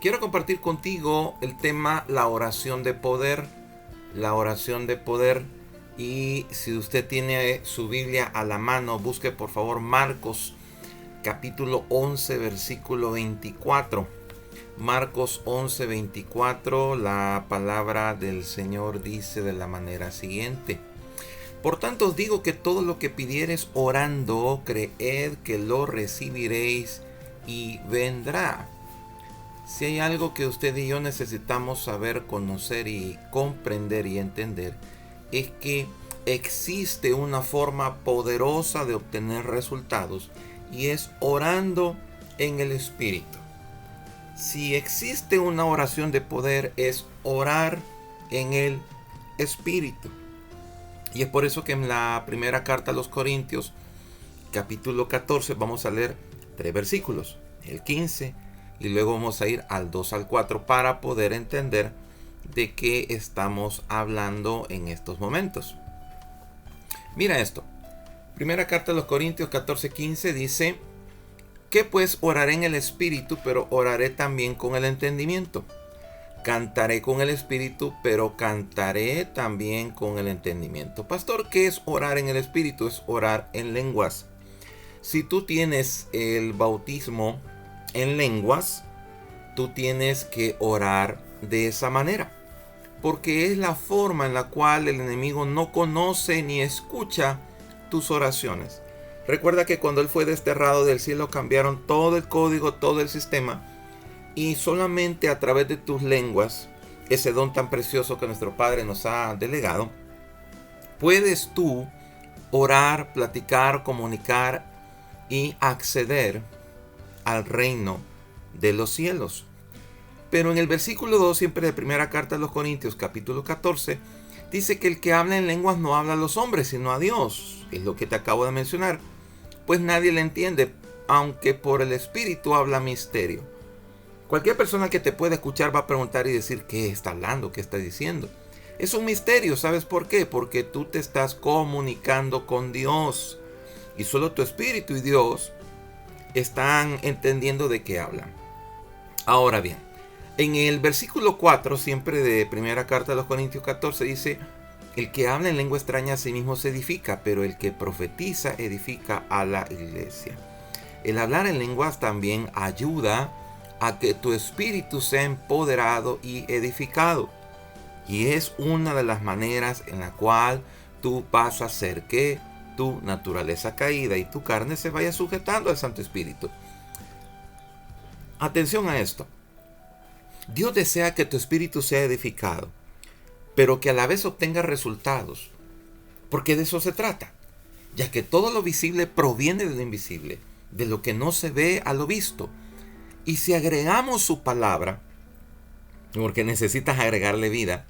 Quiero compartir contigo el tema la oración de poder. La oración de poder. Y si usted tiene su Biblia a la mano, busque por favor Marcos capítulo 11 versículo 24. Marcos 11, 24, la palabra del Señor dice de la manera siguiente. Por tanto os digo que todo lo que pidiereis orando, creed que lo recibiréis y vendrá. Si hay algo que usted y yo necesitamos saber, conocer y comprender y entender, es que existe una forma poderosa de obtener resultados y es orando en el Espíritu. Si existe una oración de poder, es orar en el Espíritu. Y es por eso que en la primera carta a los Corintios, capítulo 14, vamos a leer 3 versículos, el 15, y luego vamos a ir al 2 al 4 para poder entender de qué estamos hablando en estos momentos. Mira esto. Primera carta a los Corintios 14, 15 dice: que pues oraré en el Espíritu, pero oraré también con el entendimiento. Cantaré con el Espíritu, pero cantaré también con el entendimiento. Pastor, ¿qué es orar en el Espíritu? Es orar en lenguas. Si tú tienes el bautismo en lenguas, tú tienes que orar de esa manera, porque es la forma en la cual el enemigo no conoce ni escucha tus oraciones. Recuerda que cuando él fue desterrado del cielo cambiaron todo el código, todo el sistema, y solamente a través de tus lenguas, ese don tan precioso que nuestro Padre nos ha delegado, puedes tú orar, platicar, comunicar y acceder al reino de los cielos. Pero en el versículo 2, siempre de primera carta a los Corintios, capítulo 14, dice que el que habla en lenguas no habla a los hombres, sino a Dios. Es lo que te acabo de mencionar. Pues nadie le entiende, aunque por el Espíritu habla misterio. Cualquier persona que te pueda escuchar va a preguntar y decir: ¿qué está hablando? ¿Qué está diciendo? Es un misterio, ¿sabes por qué? Porque tú te estás comunicando con Dios. Y solo tu Espíritu y Dios están entendiendo de qué hablan. Ahora bien, en el versículo 4, siempre de primera carta de los Corintios 14, dice: el que habla en lengua extraña a sí mismo se edifica, pero el que profetiza edifica a la iglesia. El hablar en lenguas también ayuda a que tu espíritu sea empoderado y edificado. Y es una de las maneras en la cual tú vas a hacer que tu naturaleza caída y tu carne se vaya sujetando al Santo Espíritu. Atención a esto. Dios desea que tu espíritu sea edificado, pero que a la vez obtenga resultados, porque de eso se trata, ya que todo lo visible proviene de lo invisible, de lo que no se ve a lo visto. Y si agregamos su palabra, porque necesitas agregarle vida,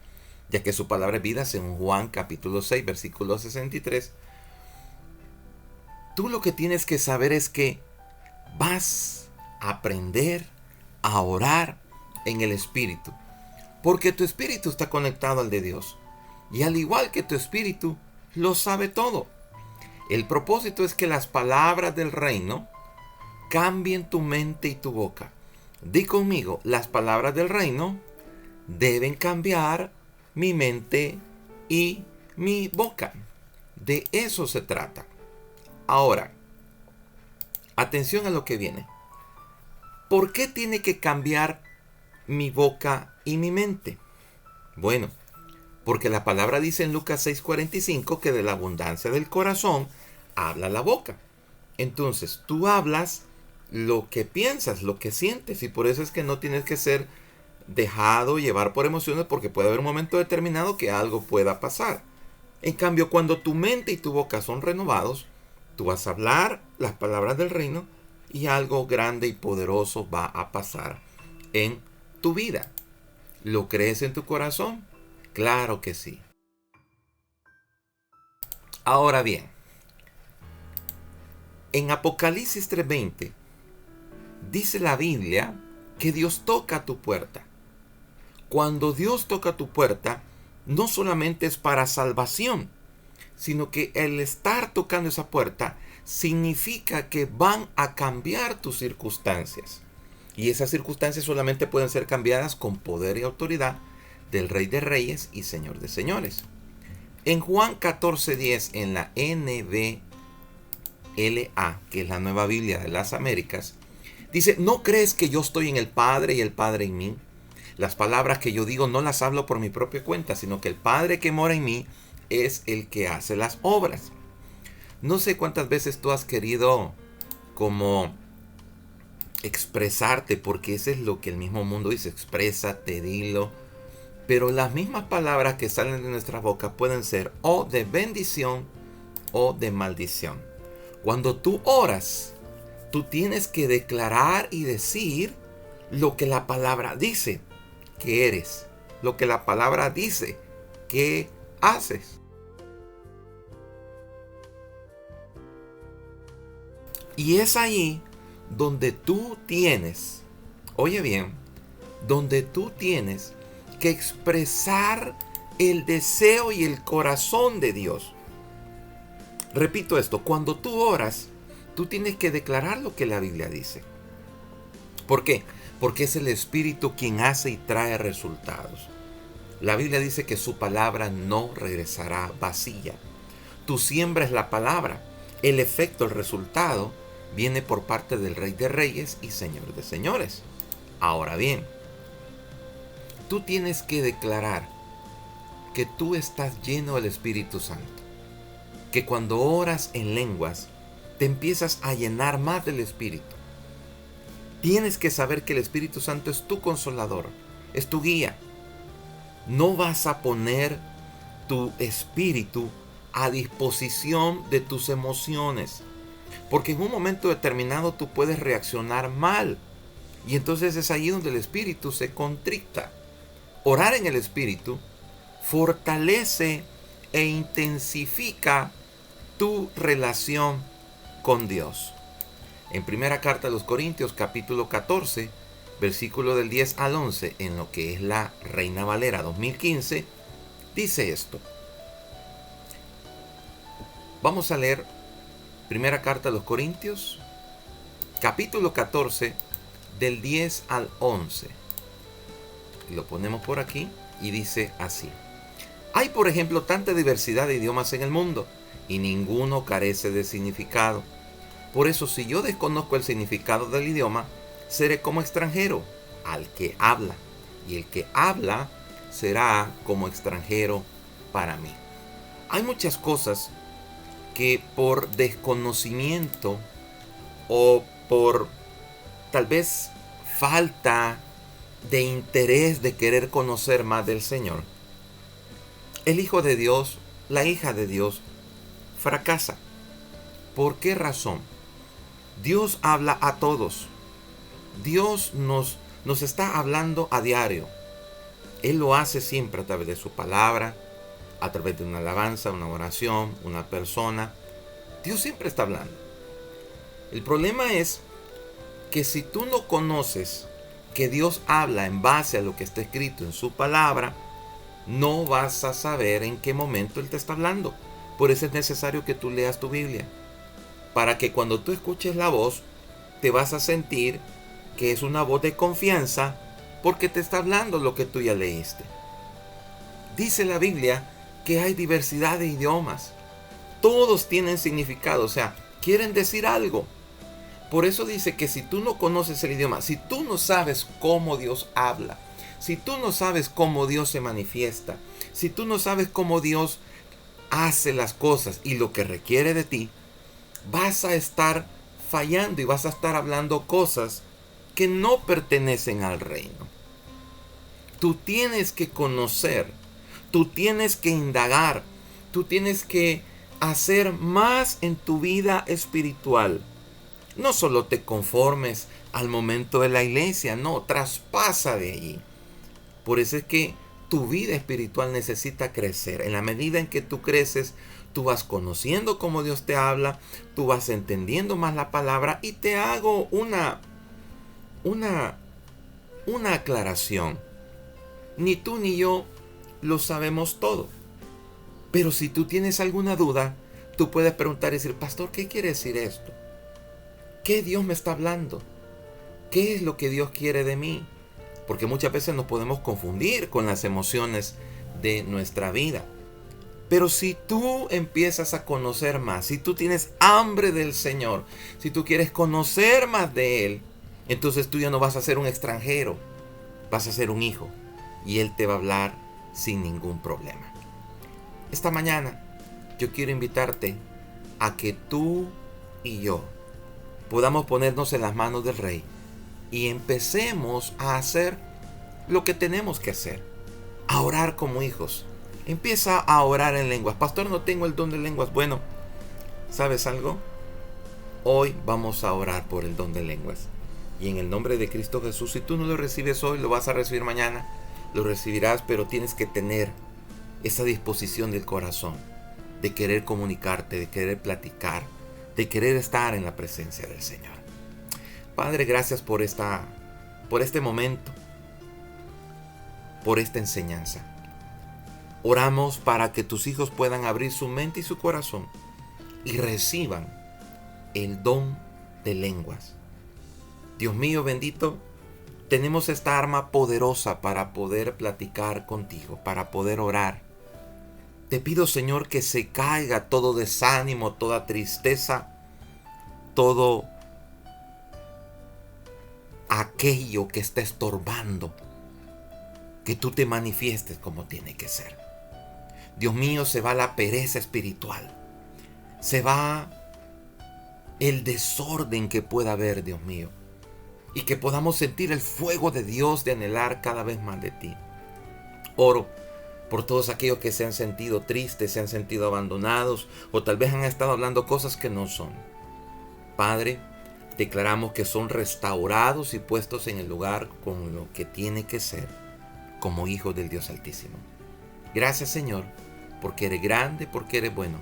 ya que su palabra es vida, según Juan capítulo 6, versículo 63, tú lo que tienes que saber es que vas a aprender a orar en el Espíritu, porque tu espíritu está conectado al de Dios, y al igual que tu espíritu, lo sabe todo. El propósito es que las palabras del reino cambien tu mente y tu boca. Di conmigo: las palabras del reino deben cambiar mi mente y mi boca. De eso se trata. Ahora, atención a lo que viene. ¿Por qué tiene que cambiar mi boca y mi mente? Bueno, porque la palabra dice en Lucas 6:45 que de la abundancia del corazón habla la boca. Entonces, tú hablas lo que piensas, lo que sientes, y por eso es que no tienes que ser dejado llevar por emociones, porque puede haber un momento determinado que algo pueda pasar. En cambio, cuando tu mente y tu boca son renovados, tú vas a hablar las palabras del reino y algo grande y poderoso va a pasar en tu vida. ¿Lo crees en tu corazón? Claro que sí. Ahora bien, en Apocalipsis 3:20 dice la Biblia que Dios toca tu puerta. Cuando Dios toca tu puerta, no solamente es para salvación, sino que el estar tocando esa puerta significa que van a cambiar tus circunstancias. Y esas circunstancias solamente pueden ser cambiadas con poder y autoridad del Rey de Reyes y Señor de Señores. En Juan 14:10, en la NBLA, que es la Nueva Biblia de las Américas, dice: ¿no crees que yo estoy en el Padre y el Padre en mí? Las palabras que yo digo no las hablo por mi propia cuenta, sino que el Padre que mora en mí es el que hace las obras. No sé cuántas veces tú has querido como expresarte, porque eso es lo que el mismo mundo dice: exprésate, dilo. Pero las mismas palabras que salen de nuestra boca pueden ser o de bendición o de maldición. Cuando tú oras, tú tienes que declarar y decir lo que la palabra dice que eres, lo que la palabra dice que haces. Y es ahí donde tú tienes, oye bien, donde tú tienes que expresar el deseo y el corazón de Dios. Repito esto: cuando tú oras, tú tienes que declarar lo que la Biblia dice. ¿Por qué? Porque es el Espíritu quien hace y trae resultados. La Biblia dice que su palabra no regresará vacía. Tú siembras la palabra, el efecto, el resultado viene por parte del Rey de Reyes y Señor de Señores. Ahora bien, tú tienes que declarar que tú estás lleno del Espíritu Santo. Que cuando oras en lenguas, te empiezas a llenar más del Espíritu. Tienes que saber que el Espíritu Santo es tu consolador, es tu guía. No vas a poner tu espíritu a disposición de tus emociones, porque en un momento determinado tú puedes reaccionar mal, y entonces es ahí donde el espíritu se contricta. Orar en el espíritu fortalece e intensifica tu relación con Dios. En primera carta a los Corintios, capítulo 14, versículo del 10 al 11, en lo que es la Reina Valera 2015, dice esto. Vamos a leer primera carta a los Corintios, capítulo 14, del 10 al 11. Lo ponemos por aquí y dice así: hay, por ejemplo, tanta diversidad de idiomas en el mundo, y ninguno carece de significado. Por eso, si yo desconozco el significado del idioma, seré como extranjero al que habla, y el que habla será como extranjero para mí. Hay muchas cosas que por desconocimiento o por tal vez falta de interés de querer conocer más del Señor, el Hijo de Dios, la hija de Dios, fracasa. ¿Por qué razón? Dios habla a todos. Dios nos está hablando a diario. Él lo hace siempre a través de su palabra, a través de una alabanza, una oración, una persona. Dios siempre está hablando. El problema es que si tú no conoces que Dios habla en base a lo que está escrito en su palabra, no vas a saber en qué momento Él te está hablando. Por eso es necesario que tú leas tu Biblia, para que cuando tú escuches la voz, te vas a sentir que es una voz de confianza, porque te está hablando lo que tú ya leíste. Dice la Biblia que hay diversidad de idiomas. Todos tienen significado, o sea, quieren decir algo. Por eso dice que si tú no conoces el idioma, si tú no sabes cómo Dios habla, si tú no sabes cómo Dios se manifiesta, si tú no sabes cómo Dios hace las cosas y lo que requiere de ti, vas a estar fallando y vas a estar hablando cosas que no pertenecen al reino. Tú tienes que conocer, tú tienes que indagar, tú tienes que hacer más en tu vida espiritual. No solo te conformes al momento de la iglesia, no, traspasa de allí. Por eso es que tu vida espiritual necesita crecer. En la medida en que tú creces, tú vas conociendo cómo Dios te habla, tú vas entendiendo más la palabra. Y te hago una aclaración. Ni tú ni yo lo sabemos todo. Pero si tú tienes alguna duda, tú puedes preguntar y decir: pastor, ¿qué quiere decir esto? ¿Qué Dios me está hablando? ¿Qué es lo que Dios quiere de mí? Porque muchas veces nos podemos confundir con las emociones de nuestra vida. Pero si tú empiezas a conocer más, si tú tienes hambre del Señor, si tú quieres conocer más de Él, entonces tú ya no vas a ser un extranjero, vas a ser un hijo. Y Él te va a hablar sin ningún problema. Esta mañana yo quiero invitarte a que tú y yo podamos ponernos en las manos del Rey y empecemos a hacer lo que tenemos que hacer, a orar como hijos. Empieza a orar en lenguas. Pastor, no tengo el don de lenguas. Bueno, ¿sabes algo? Hoy vamos a orar por el don de lenguas. Y en el nombre de Cristo Jesús, si tú no lo recibes hoy, lo vas a recibir mañana. Lo recibirás, pero tienes que tener esa disposición del corazón de querer comunicarte, de querer platicar, de querer estar en la presencia del Señor. Padre, gracias por este momento, por esta enseñanza. Oramos para que tus hijos puedan abrir su mente y su corazón y reciban el don de lenguas. Dios mío bendito, tenemos esta arma poderosa para poder platicar contigo, para poder orar. Te pido, Señor, que se caiga todo desánimo, toda tristeza, todo aquello que está estorbando, que tú te manifiestes como tiene que ser. Dios mío, se va la pereza espiritual, se va el desorden que pueda haber, Dios mío, y que podamos sentir el fuego de Dios de anhelar cada vez más de ti. Oro por todos aquellos que se han sentido tristes, se han sentido abandonados, o tal vez han estado hablando cosas que no son. Padre, declaramos que son restaurados y puestos en el lugar con lo que tiene que ser, como hijos del Dios Altísimo. Gracias, Señor, porque eres grande, porque eres bueno,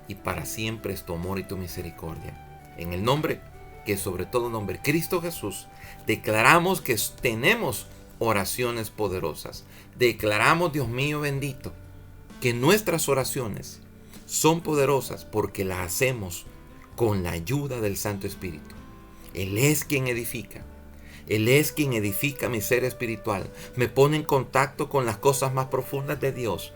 y para siempre es tu amor y tu misericordia. En el nombre, que es sobre todo nombre, Cristo Jesús, declaramos que tenemos oraciones poderosas. Declaramos, Dios mío bendito, que nuestras oraciones son poderosas porque las hacemos con la ayuda del Santo Espíritu. Él es quien edifica. Él es quien edifica mi ser espiritual. Me pone en contacto con las cosas más profundas de Dios.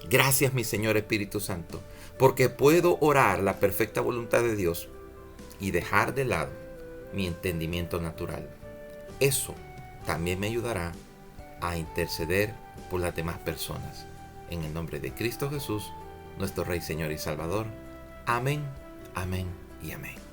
Gracias, mi Señor Espíritu Santo, porque puedo orar la perfecta voluntad de Dios y dejar de lado mi entendimiento natural. Eso también me ayudará a interceder por las demás personas. En el nombre de Cristo Jesús, nuestro Rey, Señor y Salvador. Amén, amén y amén.